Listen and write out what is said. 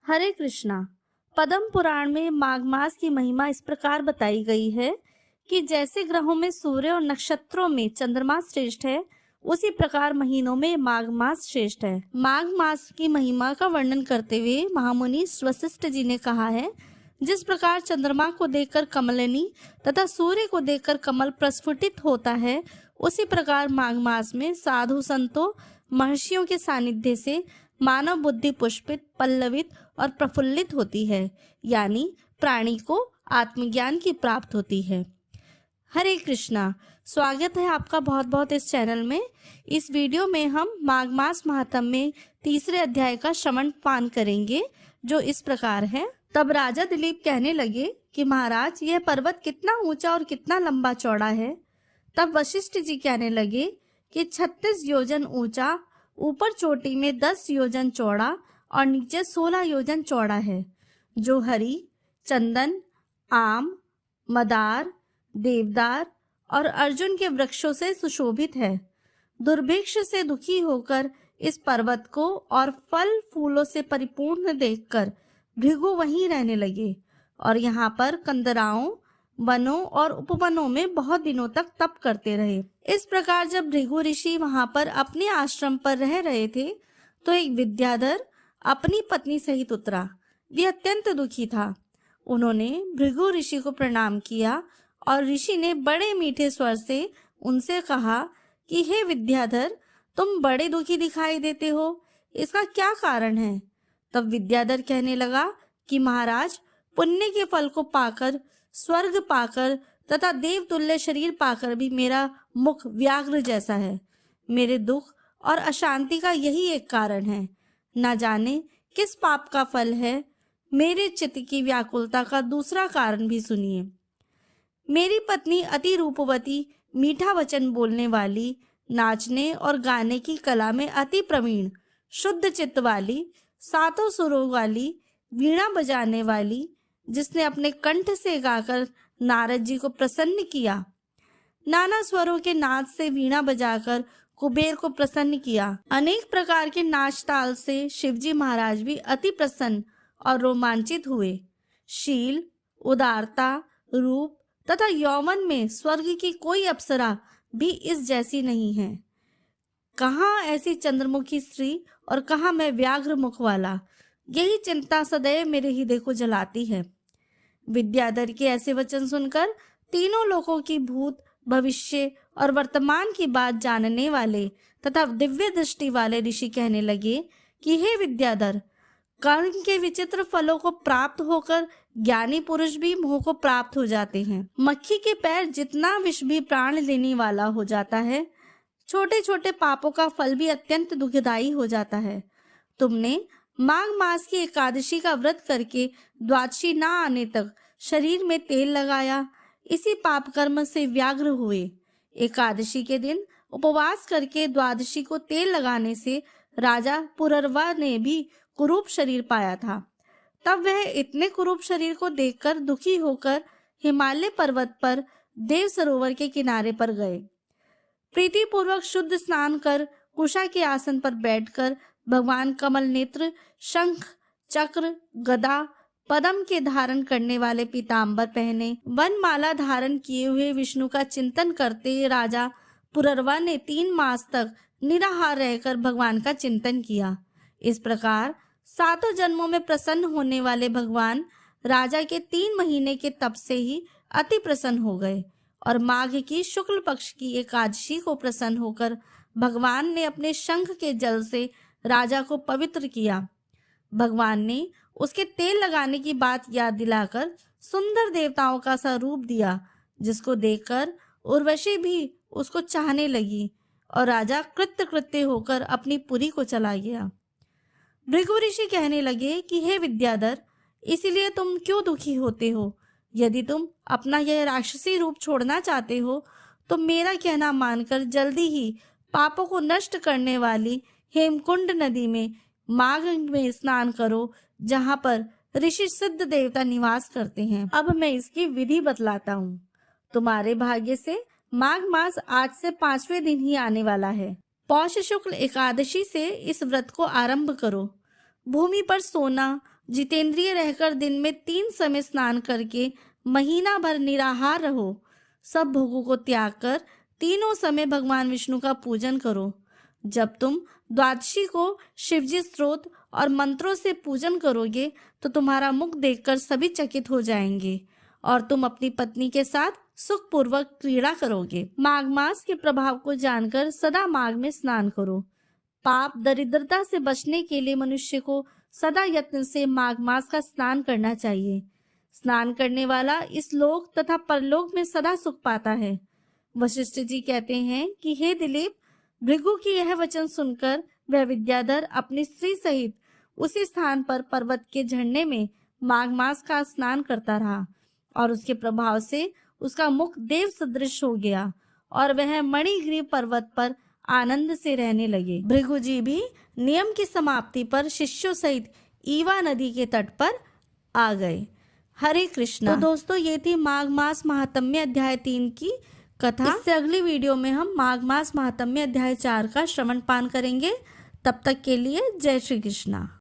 हरे कृष्णा। पद्म पुराण में माघ मास की महिमा इस प्रकार बताई गई है कि जैसे ग्रहों में सूर्य और नक्षत्रों में चंद्रमा श्रेष्ठ है, उसी प्रकार महीनों में माघ मास श्रेष्ठ है। माघ मास की महिमा का वर्णन करते हुए महामुनि वशिष्ठ जी ने कहा है, जिस प्रकार चंद्रमा को देखकर कमलिनी तथा सूर्य को देखकर कमल प्रस्फुटित होता है, उसी प्रकार माघ मास में साधु संतों महर्षियों के सानिध्य से मानव बुद्धि पुष्पित, पल्लवित और प्रफुल्लित होती है, यानी प्राणी को आत्मज्ञान की प्राप्त होती है। हरे कृष्णा। स्वागत है आपका बहुत बहुत इस चैनल में। इस वीडियो में हम माघ मास महात्म्य में तीसरे अध्याय का श्रवण पान करेंगे, जो इस प्रकार है। तब राजा दिलीप कहने लगे कि महाराज, यह पर्वत कितना ऊंचा और कितना लंबा चौड़ा है। तब वशिष्ठ जी कहने लगे कि 36 योजन ऊंचा, ऊपर चोटी में 10 योजन चौड़ा और नीचे 16 योजन चौड़ा है, जो हरी, चंदन, आम, मदार, देवदार और अर्जुन के वृक्षों से सुशोभित है। दुर्भिक्ष से दुखी होकर इस पर्वत को और फल फूलों से परिपूर्ण देखकर भृगु वहीं रहने लगे और यहाँ पर कंदराओं, वनों और उपवनों में बहुत दिनों तक तप करते रहे। इस प्रकार जब भृगु ऋषि वहां पर अपने आश्रम पर रह रहे थे, तो एक विद्याधर अपनी पत्नी सहित उतरा। वह अत्यंत दुखी था। उन्होंने भृगु ऋषि को प्रणाम किया और ऋषि ने बड़े मीठे स्वर से उनसे कहा कि हे विद्याधर, तुम बड़े दुखी दिखाई देते हो, इसका क्या कारण है? तब विद्याधर कहने लगा कि महाराज, पुण्य के फल को पाकर, स्वर्ग पाकर तथा देवतुल्य शरीर पाकर भी मेरा मुख व्याघ्र जैसा है। मेरे दुख और अशांति का यही एक कारण है। न जाने किस पाप का फल है। मेरे चित्त की व्याकुलता का दूसरा कारण भी सुनिए। मेरी पत्नी अति रूपवती, मीठा वचन बोलने वाली, नाचने और गाने की कला में अति प्रवीण, शुद्ध चित्त वाली, सातों सुरों वाली, वीणा बजाने वाली, जिसने अपने कंठ से गाकर नारद जी को प्रसन्न किया, नाना स्वरों के नाद से वीणा बजाकर कुबेर को प्रसन्न किया, अनेक प्रकार के नाच ताल से शिवजी महाराज भी अति प्रसन्न और रोमांचित हुए। शील, उदारता, रूप तथा यौवन में स्वर्ग की कोई अप्सरा भी इस जैसी नहीं है। कहाँ ऐसी चंद्रमुखी स्त्री और कहाँ मैं व्याघ्र मुख वाला, यही चिंता सदैव मेरे हृदय को जलाती है। विद्याधर के ऐसे वचन सुनकर तीनों लोकों की भूत, भविष्य और वर्तमान की बात जानने वाले तथा दिव्य दृष्टि वाले ऋषि कहने लगे कि हे विद्याधर, कर्म के विचित्र फलों को प्राप्त होकर ज्ञानी पुरुष भी मोह को प्राप्त हो जाते हैं। मक्खी के पैर जितना विष भी प्राण लेने वाला हो जाता है, छोटे छोटे पापों का फल भी अत्यंत दुखदायी हो जाता है। तुमने माघ मास की एकादशी का व्रत करके द्वादशी ना आने तक शरीर में तेल लगाया, इसी पाप कर्म से व्याघ्र हुए। एकादशी के दिन उपवास करके द्वादशी को तेल लगाने से राजा पुररवा ने भी कुरूप शरीर पाया था। तब वह इतने कुरूप शरीर को देखकर दुखी होकर हिमालय पर्वत पर देव सरोवर के किनारे पर गए। प्रीति पूर्वक शुद्ध स्नान कर कुशा के आसन पर बैठकर भगवान कमल नेत्र, शंख, चक्र, गदा, पद्म के धारण करने वाले पीतांबर पहने, वनमाला धारण किए हुए विष्णु का चिंतन करते राजा पुररवा ने 3 मास तक निराहार रहकर भगवान का चिंतन किया। इस प्रकार 7 जन्मों में प्रसन्न होने वाले भगवान राजा के 3 महीने के तप से ही अति प्रसन्न हो गए और माघ की शुक्ल पक्ष की एकादशी को प्रसन्न होकर भगवान ने अपने शंख के जल से राजा को पवित्र किया। भगवान ने उसके तेल लगाने की बात याद दिलाकर सुंदर देवताओं का सा रूप दिया, जिसको देखकर उर्वशी भी उसको चाहने लगी और राजा कृत्य होकर अपनी पुरी को चला गया। भृगु ऋषि कहने लगे कि हे विद्याधर, इसीलिए तुम क्यों दुखी होते हो? यदि तुम अपना यह राक्षसी रूप छोड़ना चाहते हो, तो मेरा कहना मानकर जल्दी ही पापों को नष्ट करने वाली हेमकुंड नदी में माघ में स्नान करो, जहाँ पर ऋषि सिद्ध देवता निवास करते हैं। अब मैं इसकी विधि बतलाता हूँ। तुम्हारे भाग्य से माघ मास आज से 5वें दिन ही आने वाला है। पौष शुक्ल एकादशी से इस व्रत को आरंभ करो। भूमि पर सोना, जितेंद्रिय रहकर दिन में 3 समय स्नान करके महीना भर निराहार रहो। सब भोगों को त्याग कर तीनों समय भगवान विष्णु का पूजन करो। जब तुम द्वादशी को शिवजी स्तोत्र और मंत्रों से पूजन करोगे तो तुम्हारा मुख देखकर सभी चकित हो जाएंगे और तुम अपनी पत्नी के साथ सुखपूर्वक क्रीड़ा करोगे। माघ मास के प्रभाव को जानकर सदा माघ में स्नान करो। पाप दरिद्रता से बचने के लिए मनुष्य को सदा यत्न से माघ मास का स्नान करना चाहिए। स्नान करने वाला इस लोक तथा परलोक में सदा सुख पाता है। वशिष्ठ जी कहते हैं कि हे दिलीप, भृगु की यह वचन सुनकर वह विद्याधर अपनी स्त्री सहित उसी स्थान पर पर्वत के झरने में माघ मास का स्नान करता रहा और उसके प्रभाव से उसका मुख देव सदृश हो गया और वह मणिग्रीव पर्वत पर आनंद से रहने लगे। भृगु जी भी नियम की समाप्ति पर शिष्यों सहित ईवा नदी के तट पर आ गए। हरे कृष्णा। तो दोस्तों, ये थी माघ मास महात्म्य अध्याय 3 की कथा। इससे अगली वीडियो में हम माघ मास महात्म्य अध्याय 4 का श्रवण पान करेंगे। तब तक के लिए जय श्री कृष्णा।